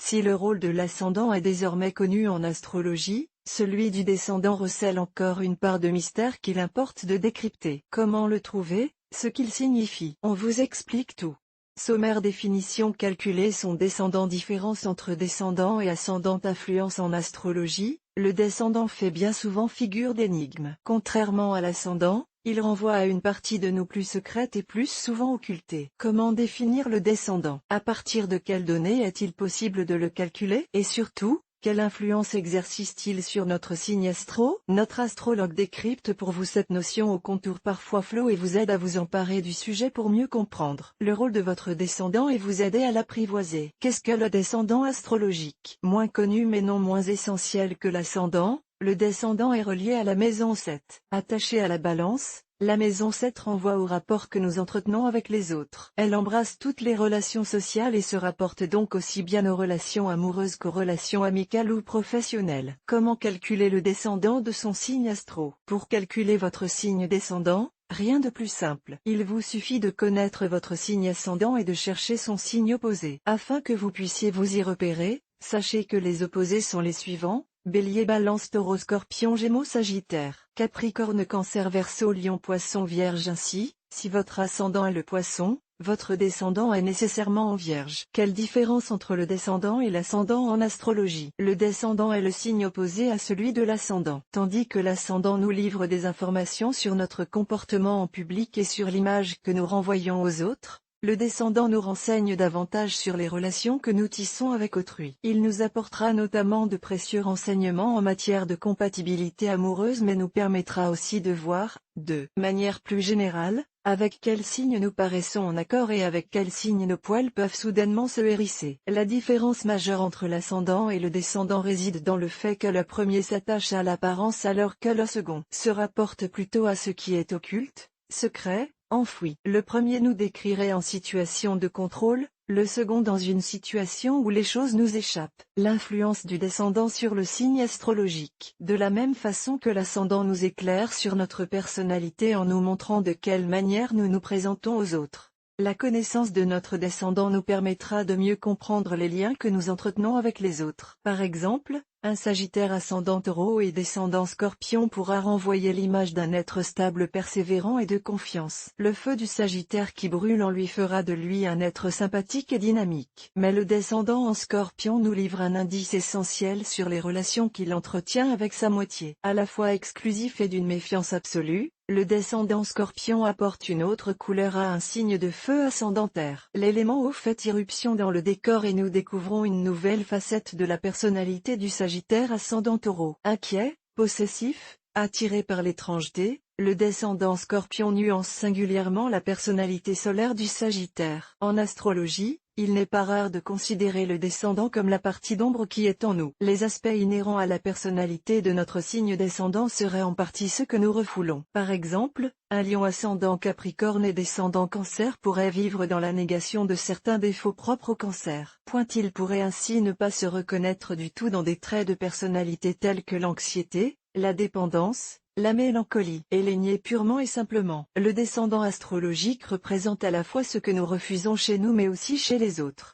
Si le rôle de l'ascendant est désormais connu en astrologie, celui du descendant recèle encore une part de mystère qu'il importe de décrypter. Comment le trouver, ce qu'il signifie? On vous explique tout. Sommaire définition calculer son descendant. Différence entre descendant et ascendant. Influence en astrologie, le descendant fait bien souvent figure d'énigme. Contrairement à l'ascendant, il renvoie à une partie de nous plus secrète et plus souvent occultée. Comment définir le descendant? À partir de quelles données est-il possible de le calculer? Et surtout, quelle influence exerce-t-il sur notre signe astro? Notre astrologue décrypte pour vous cette notion aux contours parfois flous et vous aide à vous emparer du sujet pour mieux comprendre le rôle de votre descendant et vous aider à l'apprivoiser. Qu'est-ce que le descendant astrologique? Moins connu mais non moins essentiel que l'ascendant, le descendant est relié à la maison 7. Attaché à la balance, la maison 7 renvoie au rapport que nous entretenons avec les autres. Elle embrasse toutes les relations sociales et se rapporte donc aussi bien aux relations amoureuses qu'aux relations amicales ou professionnelles. Comment calculer le descendant de son signe astro? Pour calculer votre signe descendant, rien de plus simple. Il vous suffit de connaître votre signe ascendant et de chercher son signe opposé. Afin que vous puissiez vous y repérer, sachez que les opposés sont les suivants: Bélier, Balance, Taureau, Scorpion, Gémeaux, Sagittaire, Capricorne, Cancer, Verseau, Lion, Poisson, Vierge. Ainsi, si votre ascendant est le Poisson, votre descendant est nécessairement en Vierge. Quelle différence entre le descendant et l'ascendant en astrologie? Le descendant est le signe opposé à celui de l'ascendant. Tandis que l'ascendant nous livre des informations sur notre comportement en public et sur l'image que nous renvoyons aux autres, le descendant nous renseigne davantage sur les relations que nous tissons avec autrui. Il nous apportera notamment de précieux renseignements en matière de compatibilité amoureuse mais nous permettra aussi de voir, de manière plus générale, avec quel signe nous paraissons en accord et avec quel signe nos poils peuvent soudainement se hérisser. La différence majeure entre l'ascendant et le descendant réside dans le fait que le premier s'attache à l'apparence alors que le second se rapporte plutôt à ce qui est occulte, secret, enfoui. Le premier nous décrirait en situation de contrôle, le second dans une situation où les choses nous échappent. L'influence du descendant sur le signe astrologique. De la même façon que l'ascendant nous éclaire sur notre personnalité en nous montrant de quelle manière nous nous présentons aux autres, la connaissance de notre descendant nous permettra de mieux comprendre les liens que nous entretenons avec les autres. Par exemple, un Sagittaire ascendant Taureau et descendant Scorpion pourra renvoyer l'image d'un être stable, persévérant et de confiance. Le feu du Sagittaire qui brûle en lui fera de lui un être sympathique et dynamique. Mais le descendant en Scorpion nous livre un indice essentiel sur les relations qu'il entretient avec sa moitié. À la fois exclusif et d'une méfiance absolue, le descendant Scorpion apporte une autre couleur à un signe de feu ascendant Terre. L'élément eau fait irruption dans le décor et nous découvrons une nouvelle facette de la personnalité du Sagittaire ascendant Taureau. Inquiet, possessif, attiré par l'étrangeté, le descendant Scorpion nuance singulièrement la personnalité solaire du Sagittaire. En astrologie, il n'est pas rare de considérer le descendant comme la partie d'ombre qui est en nous. Les aspects inhérents à la personnalité de notre signe descendant seraient en partie ceux que nous refoulons. Par exemple, un Lion ascendant Capricorne et descendant Cancer pourrait vivre dans la négation de certains défauts propres au Cancer. Il pourrait ainsi ne pas se reconnaître du tout dans des traits de personnalité tels que l'anxiété, la dépendance, la mélancolie. Et les nier purement et simplement. Le descendant astrologique représente à la fois ce que nous refusons chez nous mais aussi chez les autres.